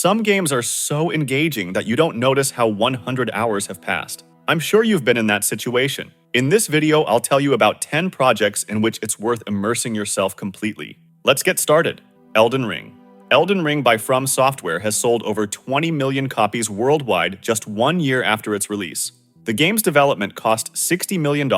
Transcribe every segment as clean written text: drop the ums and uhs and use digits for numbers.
Some games are so engaging that you don't notice how 100 hours have passed. I'm sure you've been in that situation. In this video, I'll tell you about 10 projects in which it's worth immersing yourself completely. Let's get started. Elden Ring. Elden Ring by From Software has sold over 20 million copies worldwide just 1 year after its release. The game's development cost $60 million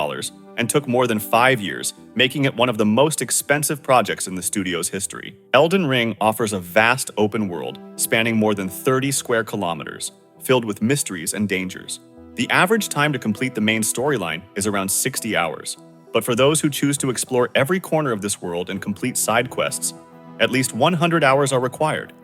and took more than 5 years, making it one of the most expensive projects in the studio's history. Elden Ring offers a vast open world, spanning more than 30 square kilometers, filled with mysteries and dangers. The average time to complete the main storyline is around 60 hours. But for those who choose to explore every corner of this world and complete side quests, at least 100 hours are required.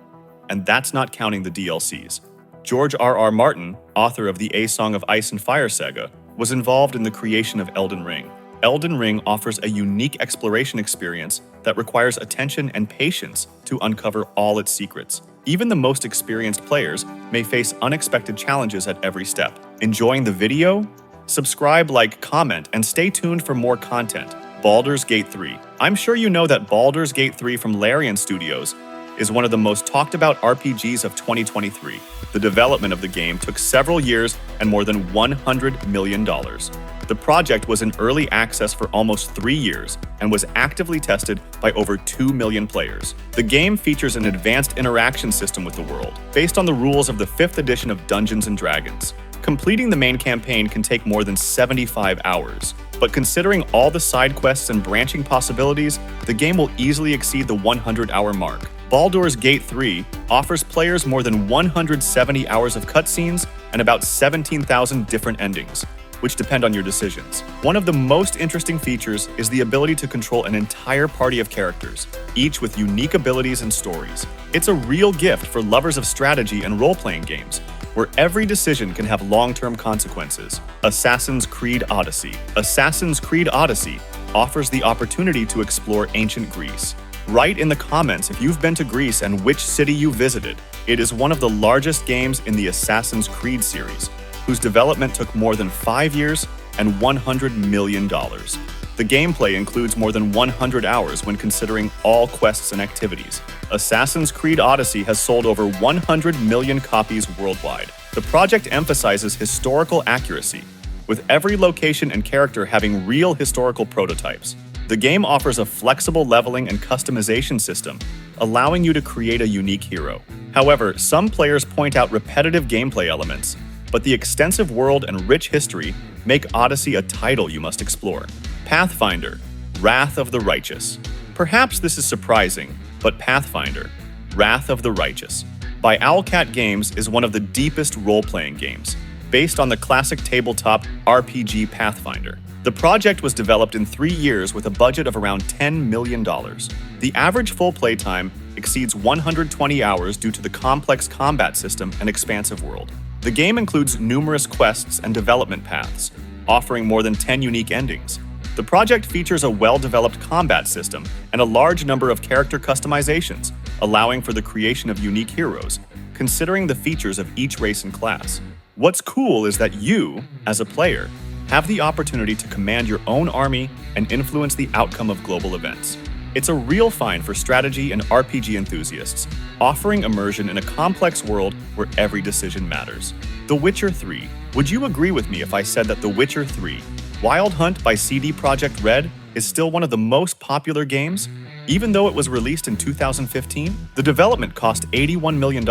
And that's not counting the DLCs. George R.R. Martin, author of the A Song of Ice and Fire saga, was involved in the creation of Elden Ring. Elden Ring offers a unique exploration experience that requires attention and patience to uncover all its secrets. Even the most experienced players may face unexpected challenges at every step. Enjoying the video? Subscribe, like, comment, and stay tuned for more content. Baldur's Gate 3. I'm sure you know that Baldur's Gate 3 from Larian Studios is one of the most talked about RPGs of 2023. The development of the game took several years and more than $100 million. The project was in early access for almost 3 years and was actively tested by over 2 million players. The game features an advanced interaction system with the world, based on the rules of the 5th edition of Dungeons & Dragons. Completing the main campaign can take more than 75 hours. But considering all the side quests and branching possibilities, the game will easily exceed the 100-hour mark. Baldur's Gate 3 offers players more than 170 hours of cutscenes and about 17,000 different endings, which depend on your decisions. One of the most interesting features is the ability to control an entire party of characters, each with unique abilities and stories. It's a real gift for lovers of strategy and role-playing games, where every decision can have long-term consequences. Assassin's Creed Odyssey. Assassin's Creed Odyssey offers the opportunity to explore ancient Greece. Write in the comments if you've been to Greece and which city you visited. It is one of the largest games in the Assassin's Creed series, whose development took more than 5 years and $100 million. The gameplay includes more than 100 hours when considering all quests and activities. Assassin's Creed Odyssey has sold over 100 million copies worldwide. The project emphasizes historical accuracy, with every location and character having real historical prototypes. The game offers a flexible leveling and customization system, allowing you to create a unique hero. However, some players point out repetitive gameplay elements, but the extensive world and rich history make Odyssey a title you must explore. Pathfinder: Wrath of the Righteous. Perhaps this is surprising, but Pathfinder: Wrath of the Righteous by Owlcat Games is one of the deepest role-playing games, based on the classic tabletop RPG Pathfinder. The project was developed in 3 years with a budget of around $10 million. The average full playtime exceeds 120 hours due to the complex combat system and expansive world. The game includes numerous quests and development paths, offering more than 10 unique endings. The project features a well-developed combat system and a large number of character customizations, allowing for the creation of unique heroes, considering the features of each race and class. What's cool is that you, as a player, have the opportunity to command your own army and influence the outcome of global events. It's a real find for strategy and RPG enthusiasts, offering immersion in a complex world where every decision matters. The Witcher 3. Would you agree with me if I said that The Witcher 3, Wild Hunt by CD Projekt Red, is still one of the most popular games? Even though it was released in 2015, the development cost $81 million,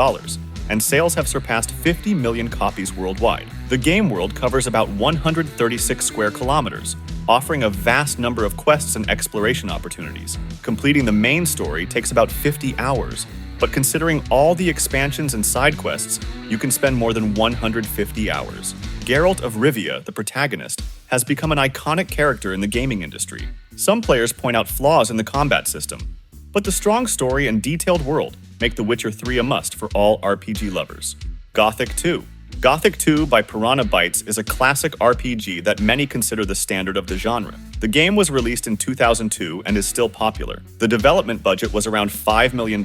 and sales have surpassed 50 million copies worldwide. The game world covers about 136 square kilometers, offering a vast number of quests and exploration opportunities. Completing the main story takes about 50 hours, but considering all the expansions and side quests, you can spend more than 150 hours. Geralt of Rivia, the protagonist, has become an iconic character in the gaming industry. Some players point out flaws in the combat system, but the strong story and detailed world make The Witcher 3 a must for all RPG lovers. Gothic 2. Gothic 2 by Piranha Bytes is a classic RPG that many consider the standard of the genre. The game was released in 2002 and is still popular. The development budget was around $5 million,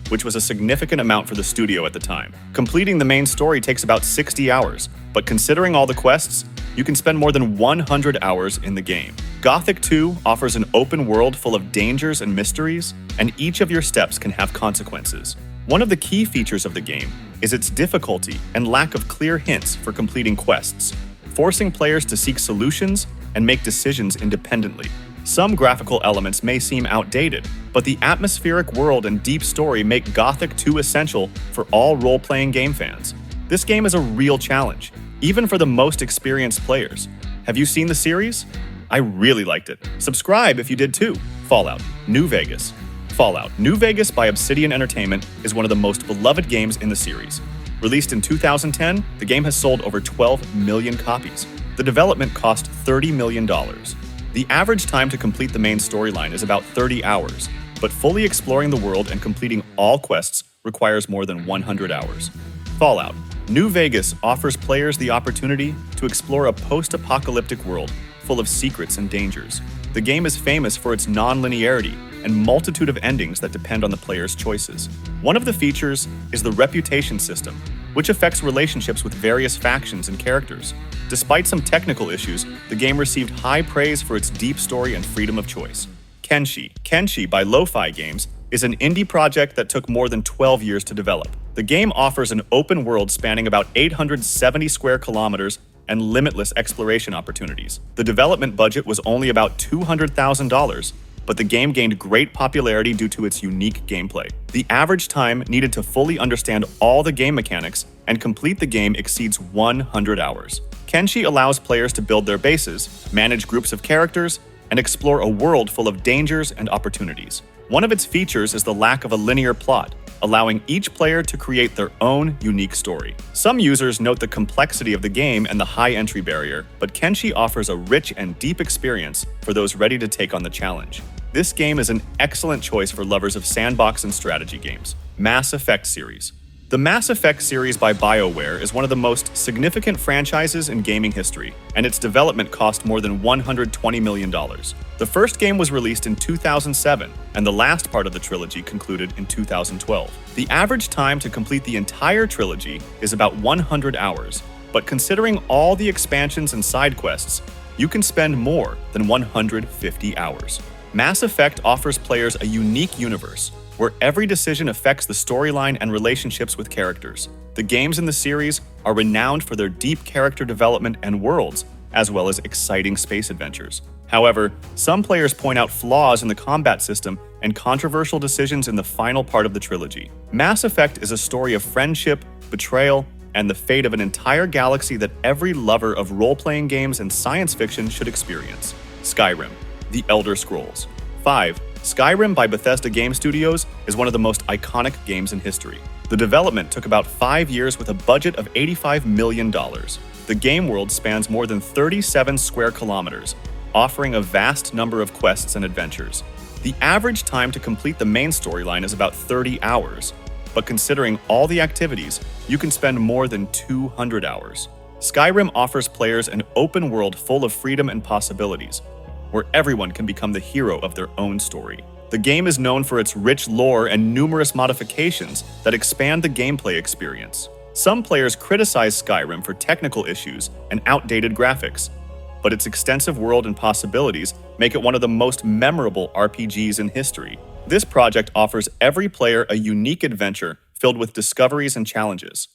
which was a significant amount for the studio at the time. Completing the main story takes about 60 hours, but considering all the quests, you can spend more than 100 hours in the game. Gothic 2 offers an open world full of dangers and mysteries, and each of your steps can have consequences. One of the key features of the game is its difficulty and lack of clear hints for completing quests, forcing players to seek solutions and make decisions independently. Some graphical elements may seem outdated, but the atmospheric world and deep story make Gothic 2 essential for all role-playing game fans. This game is a real challenge, even for the most experienced players. Have you seen the series? I really liked it. Subscribe if you did too. Fallout: New Vegas. Fallout: New Vegas by Obsidian Entertainment is one of the most beloved games in the series. Released in 2010, the game has sold over 12 million copies. The development cost $30 million. The average time to complete the main storyline is about 30 hours, but fully exploring the world and completing all quests requires more than 100 hours. Fallout: New Vegas offers players the opportunity to explore a post-apocalyptic world full of secrets and dangers. The game is famous for its non-linearity and multitude of endings that depend on the player's choices. One of the features is the reputation system, which affects relationships with various factions and characters. Despite some technical issues, the game received high praise for its deep story and freedom of choice. Kenshi. Kenshi by Lo-Fi Games is an indie project that took more than 12 years to develop. The game offers an open world spanning about 870 square kilometers and limitless exploration opportunities. The development budget was only about $200,000, but the game gained great popularity due to its unique gameplay. The average time needed to fully understand all the game mechanics and complete the game exceeds 100 hours. Kenshi allows players to build their bases, manage groups of characters, and explore a world full of dangers and opportunities. One of its features is the lack of a linear plot, allowing each player to create their own unique story. Some users note the complexity of the game and the high entry barrier, but Kenshi offers a rich and deep experience for those ready to take on the challenge. This game is an excellent choice for lovers of sandbox and strategy games. Mass Effect series. The Mass Effect series by BioWare is one of the most significant franchises in gaming history, and its development cost more than $120 million. The first game was released in 2007, and the last part of the trilogy concluded in 2012. The average time to complete the entire trilogy is about 100 hours, but considering all the expansions and side quests, you can spend more than 150 hours. Mass Effect offers players a unique universe, where every decision affects the storyline and relationships with characters. The games in the series are renowned for their deep character development and worlds, as well as exciting space adventures. However, some players point out flaws in the combat system and controversial decisions in the final part of the trilogy. Mass Effect is a story of friendship, betrayal, and the fate of an entire galaxy that every lover of role-playing games and science fiction should experience. Skyrim: The Elder Scrolls. 5. Skyrim by Bethesda Game Studios is one of the most iconic games in history. The development took about 5 years with a budget of $85 million. The game world spans more than 37 square kilometers, offering a vast number of quests and adventures. The average time to complete the main storyline is about 30 hours, but considering all the activities, you can spend more than 200 hours. Skyrim offers players an open world full of freedom and possibilities, where everyone can become the hero of their own story. The game is known for its rich lore and numerous modifications that expand the gameplay experience. Some players criticize Skyrim for technical issues and outdated graphics, but its extensive world and possibilities make it one of the most memorable RPGs in history. This project offers every player a unique adventure filled with discoveries and challenges.